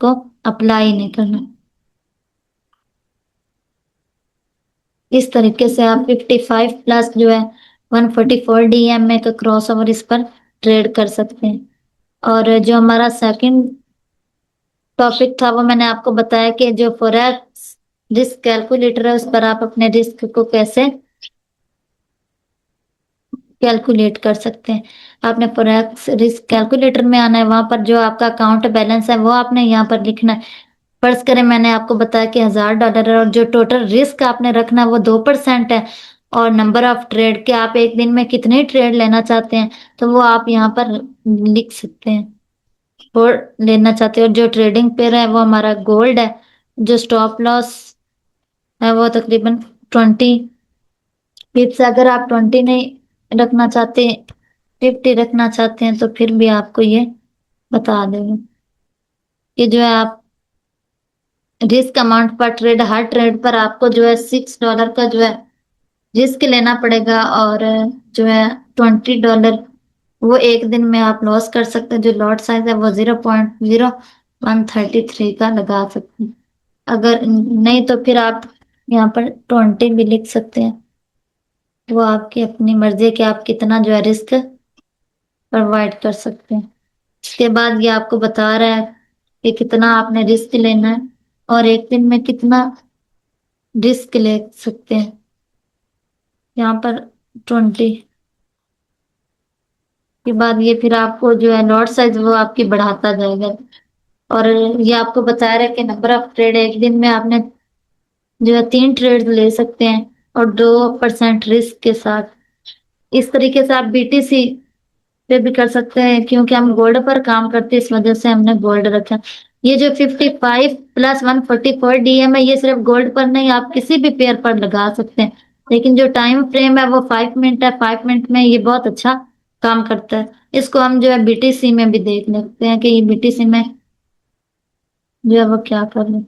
को अप्लाई नहीं करना। इस तरीके से आप 55 प्लस जो है 144 DMA का क्रॉस ओवर इस पर ट्रेड कर सकते हैं। और जो हमारा सेकंड टॉपिक था वो मैंने आपको बताया कि जो फॉरेक्स रिस्क कैलकुलेटर है उस पर आप अपने रिस्क को कैसे कैलकुलेट कर सकते हैं। आपने फॉरेक्स रिस्क कैलकुलेटर में आना है, वहां पर जो आपका अकाउंट बैलेंस है वो आपने यहाँ पर लिखना है। फर्ज करें मैंने आपको बताया कि $1000 है और जो टोटल रिस्क आपने रखना है वो 2% है, और नंबर ऑफ ट्रेड के आप एक दिन में कितने ट्रेड लेना चाहते हैं तो वो आप यहाँ पर लिख सकते हैं और लेना चाहते हैं। और जो ट्रेडिंग पेयर है वो हमारा गोल्ड है। जो स्टॉप लॉस है वो तकरीबन 20 पिप्स। अगर आप 20 नहीं रखना चाहते, 50 रखना चाहते हैं तो फिर भी आपको ये बता देंगे कि जो है आप रिस्क अमाउंट पर ट्रेड, हर ट्रेड पर आपको जो है $6 का जो है रिस्क लेना पड़ेगा, और जो है $20 वो एक दिन में आप लॉस कर सकते हैं। जो लॉट साइज है वो 0.0133 का लगा सकते हैं। अगर नहीं तो फिर आप यहाँ पर 20 भी लिख सकते हैं। वो आपकी अपनी मर्जी है कि आप कितना जो है रिस्क प्रोवाइड कर सकते हैं। इसके बाद ये आपको बता रहा है कि कितना आपने रिस्क लेना है और एक दिन में कितना रिस्क ले सकते हैं। यहाँ पर 20 के बाद ये फिर आपको जो है लॉट साइज वो आपकी बढ़ाता जाएगा। और ये आपको बता रहा है कि नंबर ऑफ ट्रेड, एक दिन में आपने जो है 3 ट्रेड ले सकते हैं और 2% रिस्क के साथ। इस तरीके से आप BTC पे भी कर सकते हैं, क्योंकि हम गोल्ड पर काम करते हैं इस वजह से हमने गोल्ड रखा। ये जो 55 प्लस 144 DM है ये सिर्फ गोल्ड पर नहीं, आप किसी भी पेयर पर लगा सकते हैं। लेकिन जो टाइम फ्रेम है वो 5 मिनट है। 5 मिनट में ये बहुत अच्छा काम करता है। इसको हम जो है BTC में भी देख लेते हैं कि ये BTC में जो है वो क्या कर रहे हैं।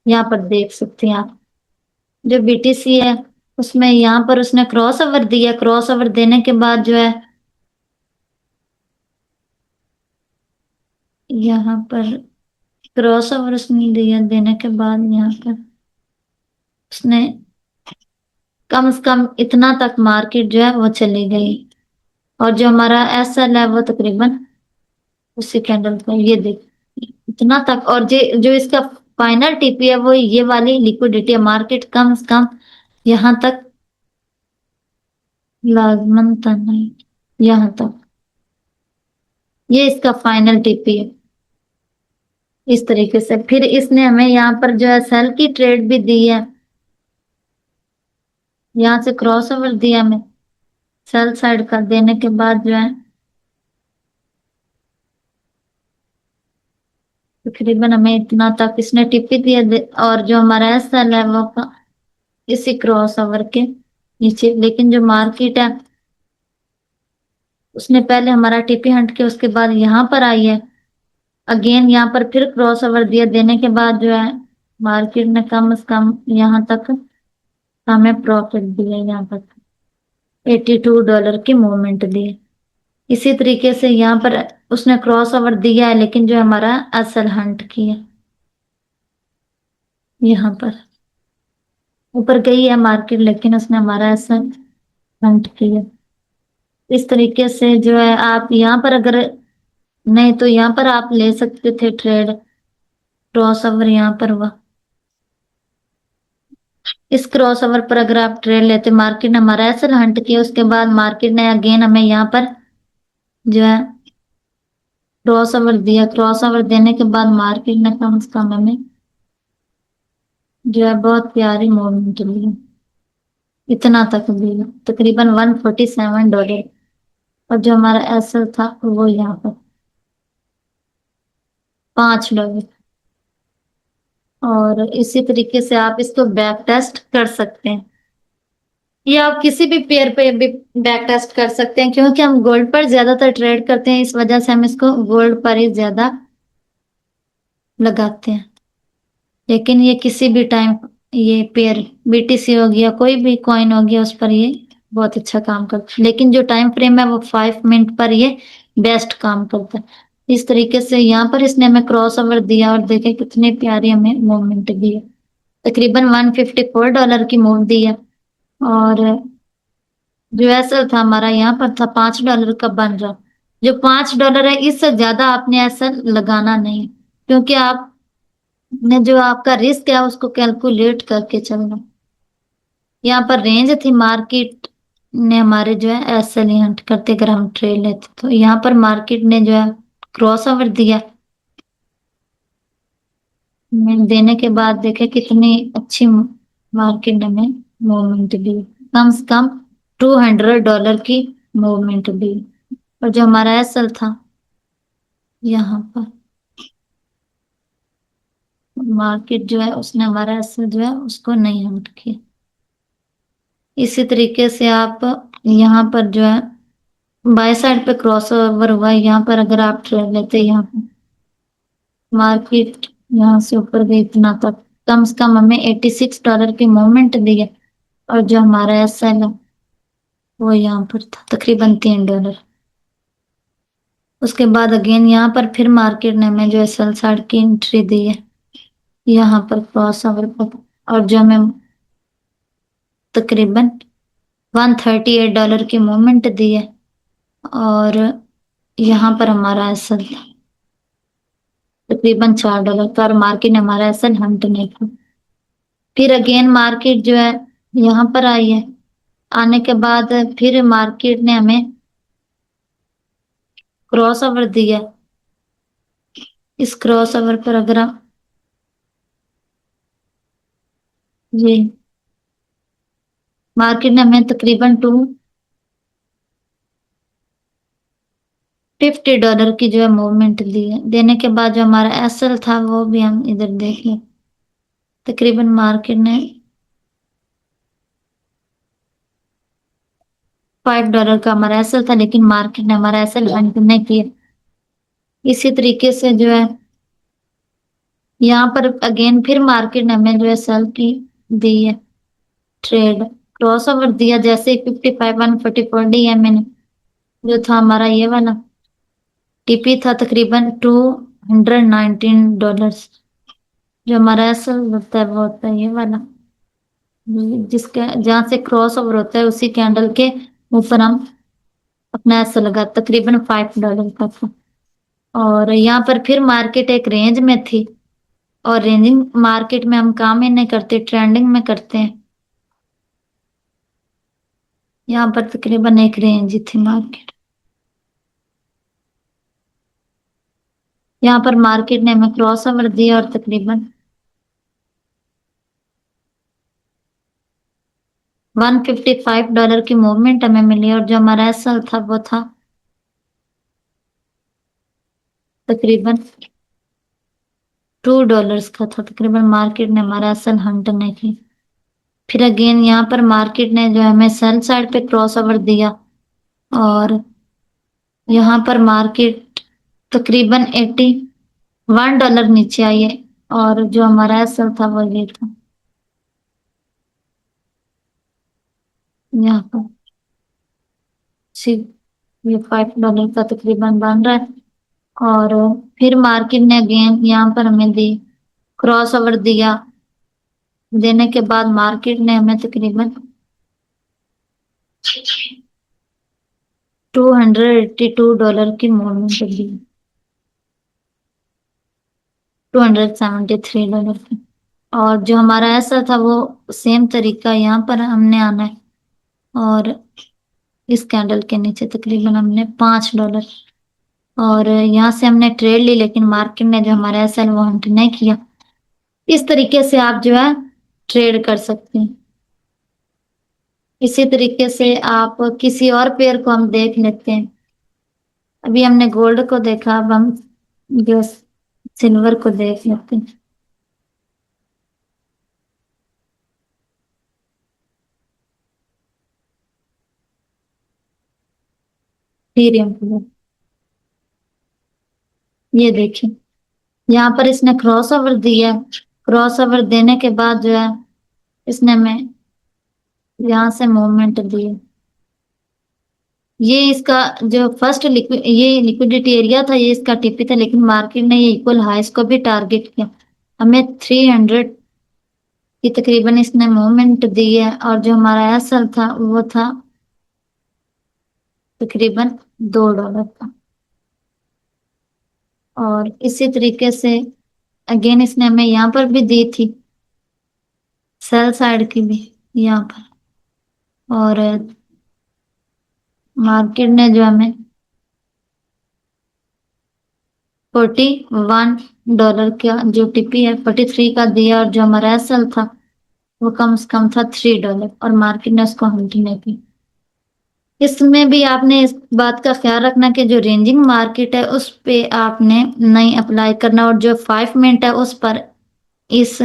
यहाँ पर देख सकते हैं आप जो BTC है उसमें यहाँ पर उसने क्रॉस ओवर दिया। क्रॉस ओवर देने के बाद जो है यहाँ पर क्रॉस ओवर उसने दिया, देने के बाद यहाँ पर उसने कम से कम इतना तक मार्केट जो है वो चली गई। और जो हमारा SL है वो तकरीबन उसी कैंडल का ये देख इतना तक। और जो इसका फाइनल TP है वो ये वाली लिक्विडिटी है। मार्केट कम से कम यहाँ तक लाजमन था नहीं, यहाँ तक ये इसका फाइनल TP है। इस तरीके से फिर इसने हमें यहाँ पर जो है सेल की ट्रेड भी दी है। यहाँ से क्रॉस ओवर दिया हमें सेल साइड का, देने के बाद जो है तकरीबन हमें इतना तक इसने टिपी दिया और जो हमारा SL है वो इसी क्रॉस ओवर के नीचे। लेकिन जो मार्केट है उसने पहले हमारा TP हट के उसके बाद यहाँ पर आई है। अगेन यहाँ पर फिर क्रॉस ओवर दिया, देने के बाद जो है मार्केट ने कम से कम यहाँ तक हमें प्रॉफिट दिया। यहाँ पर $82 की मूवमेंट दी है। इसी तरीके से यहाँ पर उसने क्रॉस ओवर दिया है, लेकिन जो हमारा SL हंट किया यहाँ पर ऊपर गई है मार्केट, लेकिन उसने हमारा SL हंट किया। इस तरीके से जो है आप यहाँ पर अगर नहीं तो यहाँ पर आप ले सकते थे ट्रेड क्रॉस ओवर। यहाँ पर हुआ इस क्रॉस ओवर पर अगर आप ट्रेड लेते, मार्केट ने हमारा SL हंट किया, उसके बाद मार्केट ने अगेन हमें यहाँ पर जो है क्रॉस ओवर दिया। क्रॉस ओवर देने के बाद मार्केट ने कम से कम हमें जो है बहुत प्यारी मूवमेंट ली, इतना तक दिया तकरीबन $147। और जो हमारा SL था वो यहाँ पर 5 लोग। और इसी तरीके से आप इसको बैक टेस्ट कर सकते हैं, या आप किसी भी पेयर पे भी बैक टेस्ट कर सकते हैं, क्योंकि हम गोल्ड पर ज्यादातर ट्रेड करते हैं इस वजह से हम इसको गोल्ड पर ही ज्यादा लगाते हैं। लेकिन ये किसी भी टाइम ये पेयर BTC हो गया, कोई भी कॉइन हो गया, उस पर ये बहुत अच्छा काम करता है। लेकिन जो टाइम फ्रेम है वो 5 मिनट पर ये बेस्ट काम करता है। इस तरीके से यहाँ पर इसने हमें क्रॉस ओवर दिया और देखे कितनी प्यारी हमें मूवमेंट दी है। तकरीबन $154 की मूव दी है। और जो एसएल था हमारा यहाँ पर था $5 का बन रहा। जो $5 है इससे ज्यादा आपने एसएल लगाना नहीं, क्योंकि आपने जो आपका रिस्क है उसको कैलकुलेट करके चलना। यहाँ पर रेंज थी, मार्केट ने हमारे जो है एसएल हंट करते अगर हम ट्रेड लेते, तो यहाँ पर मार्केट ने जो है क्रॉस ओवर दिया। देने के बाद देखे कितनी अच्छी मार्केट ने हमें मूवमेंट दी, कम से कम $200 की मूवमेंट दी। और जो हमारा एसएल था यहाँ पर मार्केट जो है उसने हमारा एसएल जो है उसको नहीं हंट किया। इसी तरीके से आप यहाँ पर जो है बाय साइड पे क्रॉस ओवर हुआ है, यहाँ पर अगर आप ट्रेड लेते हैं यहाँ पर मार्केट यहाँ से ऊपर गई इतना तक, कम से कम हमें $86 की मूवमेंट दी है। और जो हमारा एसएल है वो यहाँ पर था तकरीबन $3। उसके बाद अगेन यहाँ पर फिर मार्केट ने हमें जो है सेल साइड की एंट्री दी है यहाँ पर क्रॉस ओवर पर, और जो हमें तकरीबन $138 की मूवमेंट दी है। और यहाँ पर हमारा एसएल था तकरीबन $4 का, और मार्केट ने हमारा एसएल हंट नहीं किया। फिर अगेन मार्केट जो है यहाँ पर आई है, आने के बाद फिर मार्केट ने हमें क्रॉस ओवर दिया। इस क्रॉस ओवर पर अगर हम ये मार्केट ने हमें तकरीबन $250 की जो है मूवमेंट दी है। देने के बाद जो हमारा एसएल था वो भी हम इधर देख लें, तकरीबन मार्केट ने $5 का हमारा एसएल था, लेकिन मार्केट ने हमारा एसएल हंट नहीं किया। इसी तरीके से जो है यहाँ पर अगेन फिर मार्केट ने हमें जो है सेल की दी है ट्रेड, क्रॉस ओवर दिया जैसे 55 144 डीएमए जो था हमारा ये वाला टीपी था तकरीबन $219। जो हमारा एसएल होता है वो होता है ये वाला, जिसका जहां से क्रॉस ओवर होता है उसी कैंडल के ऊपर हम अपना एसएल लगा तकरीबन $5 का था। और यहाँ पर फिर मार्केट एक रेंज में थी, और रेंजिंग मार्केट में हम काम ही नहीं करते, ट्रेंडिंग में करते हैं। यहाँ पर तकरीबन एक रेंज ही थी मार्केट। यहाँ पर मार्केट ने हमें क्रॉस ओवर दिया और तकरीबन $155 की मूवमेंट हमें मिली। और जो हमारा एसएल था वो था तकरीबन $2 का था। तकरीबन मार्केट ने हमारा एसएल हंट नहीं की। फिर अगेन यहाँ पर मार्केट ने जो है हमें सेल साइड पे क्रॉस ओवर दिया, और यहाँ पर मार्केट तकरीबन $81 नीचे आई है। और जो हमारा एसएल था वो ये था यहाँ पर सी, ये $5 का तकरीबन बन रहा है। और फिर मार्केट ने अगेन यहाँ पर हमें दी क्रॉस ओवर दिया। देने के बाद मार्केट ने हमें तकरीबन $282 की मूवमेंट दी, $273 की। और जो हमारा ऐसा था वो सेम तरीका यहाँ पर हमने आना है, और इस कैंडल के नीचे तकरीबन हमने $5, और यहाँ से हमने ट्रेड ली, लेकिन मार्केट ने जो हमारा एसएल वो हंट नहीं किया। इस तरीके से आप जो है ट्रेड कर सकते हैं। इसी तरीके से आप किसी और पेयर को हम देख लेते हैं। अभी हमने गोल्ड को देखा, अब हम जो सिल्वर को देख लेते हैं। इथेरियम को ये देखिए, यहाँ पर इसने क्रॉस ओवर दिया। क्रॉस ओवर देने के बाद जो है इसने हमें यहाँ से मूवमेंट दी है। ये इसका जो फर्स्ट ये लिक्विडिटी एरिया था, ये इसका टीपी था, लेकिन मार्केट ने ये इक्वल हाई इसको भी टारगेट किया। हमें 300 की तकरीबन इसने मूवमेंट दी है, और जो हमारा एसएल था वो था तकरीबन $2 का। और इसी तरीके से अगेन इसने हमें यहाँ पर भी दी थी, सेल साइड की भी यहाँ पर, और मार्केट ने जो हमें $41 का जो टीपी है 43 का दिया, और जो हमारा एसएल था वो कम से कम था $3, और मार्केट ने उसको हल्की की। इसमें भी आपने इस बात का ख्याल रखना कि जो रेंजिंग मार्केट है उस पे आपने नहीं अप्लाई करना, और जो 5 मिनट है उस पर इस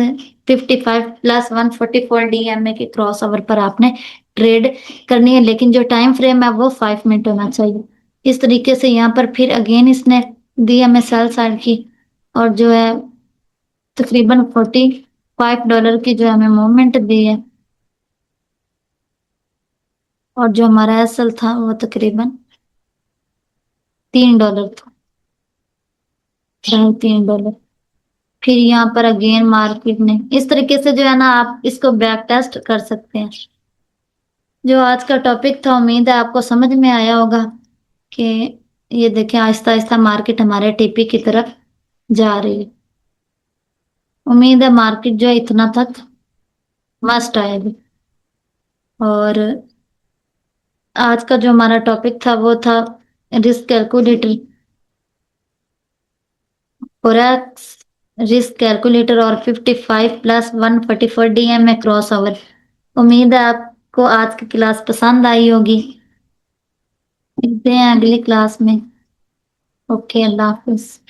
55 प्लस 144 डीएमए के क्रॉस ओवर पर आपने ट्रेड करनी है, लेकिन जो टाइम फ्रेम है वो 5 मिनट होना चाहिए। इस तरीके से यहाँ पर फिर अगेन इसने दी हमें सेल साइड की, और जो है तकरीबन $45 की जो हमें मूवमेंट दी है, और जो हमारा एसएल था वो तकरीबन $3 था, $3.5। फिर यहाँ पर अगेन मार्केट ने इस तरीके से जो है ना, आप इसको बैक टेस्ट कर सकते हैं। जो आज का टॉपिक था, उम्मीद है आपको समझ में आया होगा कि ये देखें आहिस्ता आहिस्ता मार्केट हमारे टीपी की तरफ जा रही है। उम्मीद है मार्केट जो है इतना तक मस्ट आएगी। और आज का जो हमारा टॉपिक था वो था risk calculator, forex risk calculator, और 55 प्लस 144 डीएमए क्रॉस ओवर। उम्मीद है आपको आज की क्लास पसंद आई होगी। मिलते हैं अगली क्लास में। ओके, अल्लाह हाफिज।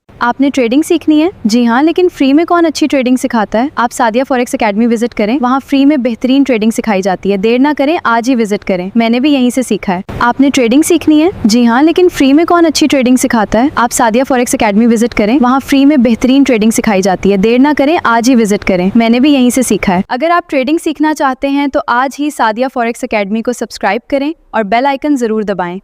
आपने ट्रेडिंग सीखनी है? जी हाँ, लेकिन फ्री में कौन अच्छी ट्रेडिंग सिखाता है? आप सादिया फॉरेक्स एकेडमी विजिट करें, वहाँ फ्री में बेहतरीन ट्रेडिंग सिखाई जाती है। देर ना करें, आज ही विजिट करें। मैंने भी यहीं से सीखा है। आपने ट्रेडिंग सीखनी है? जी हाँ, लेकिन फ्री में कौन अच्छी ट्रेडिंग सिखाता है? आप सादिया फॉरेक्स एकेडमी विजिट करें, वहाँ फ्री में बेहतरीन ट्रेडिंग सिखाई जाती है। देर ना करें, आज ही विजिट करें। मैंने भी यहीं से सीखा है। अगर आप ट्रेडिंग सीखना चाहते हैं तो आज ही सादिया फॉरेक्स एकेडमी को सब्सक्राइब करें और बेल आइकन जरूर दबाएं।